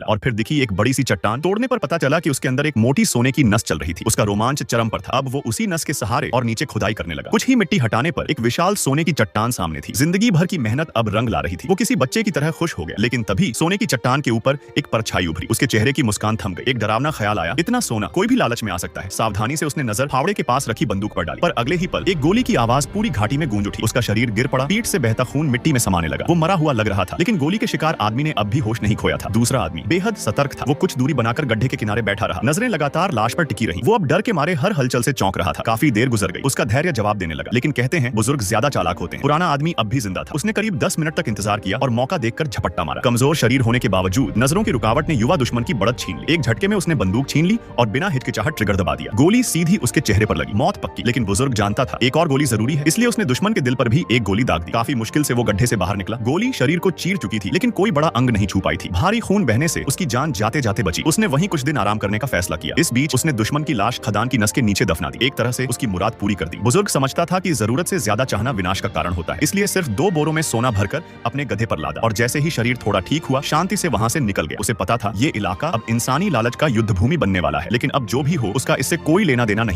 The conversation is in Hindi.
मिला और फिर दिखी एक बड़ी सी चट्टान। तोड़ने पर पता चला कि उसके अंदर एक मोटी सोने की नस चल रही थी। उसका रोमांच चरम पर था। अब वो उसी नस के सहारे और नीचे खुदाई करने लगा। कुछ ही मिट्टी हटाने पर एक विशाल सोने की चट्टान सामने थी। जिंदगी भर की मेहनत अब रंग ला रही थी। वो किसी बच्चे की तरह खुश हो गया। लेकिन तभी सोने की चट्टान के ऊपर एक परछाई उभरी। उसके चेहरे की मुस्कान थम गई। एक डरावना ख्याल आया, इतना सोना कोई भी लालच में आ सकता है। सावधानी से उसने नजर फावड़े के पास रखी बंदूक पर डाली, पर अगले ही पल एक गोली की आवाज पूरी घाटी में गूंज उठी। उसका शरीर गिर पड़ा, पीठ से बहता खून मिट्टी में समाने लगा। वो मरा हुआ लग रहा था, लेकिन गोली के शिकार आदमी ने अब भी होश नहीं खोया था। दूसरा आदमी बेहद सतर्क था। वो कुछ दूरी बनाकर गड्ढे के किनारे बैठा रहा। नजरें लगातार लाश पर टिकी रही। वो अब डर के मारे हर हलचल से चौंक रहा था। काफी देर गुजर गई। उसका धैर्य जवाब देने लगा, लेकिन कहते हैं बुजुर्ग ज्यादा चालाक होते हैं। पुराना आदमी अब भी जिंदा था। उसने करीब 10 मिनट तक इंतजार किया और मौका देखकर झपट्टा मारा। कमजोर शरीर होने के बावजूद नजरों की रुकावट ने युवा दुश्मन की बढ़त छीन ली। एक झटके में उसने बंदूक छीन ली और बिना हिचकिचाहट ट्रिगर दबा दिया। गोली सीधी उसके चेहरे पर लगी। मौत पक्की। लेकिन बुजुर्ग जानता था एक और गोली जरूरी है, इसलिए उसने दुश्मन के दिल पर भी एक गोली दाग दी। काफी मुश्किल से वो गड्ढे से बाहर निकला। गोली शरीर को चीर चुकी थी, लेकिन कोई बड़ा अंग नहीं छू पाई थी। भारी खून बहने से उसकी जान जाते जाते बची। उसने वहीं कुछ दिन आराम करने का फैसला किया। इस बीच उसने दुश्मन की लाश खदान की नस के नीचे दफना दी। एक तरह से उसकी मुराद पूरी कर दी। बुजुर्ग समझता था कि जरूरत से ज्यादा चाहना विनाश का कारण होता है, इसलिए सिर्फ 2 बोरों में सोना भरकर अपने गधे पर लादा और जैसे ही शरीर थोड़ा ठीक हुआ शांति से वहां से निकल गया। उसे पता था ये इलाका अब इंसानी लालच का युद्ध भूमि बनने वाला है, लेकिन अब जो भी हो उसका इससे कोई लेना देना नहीं।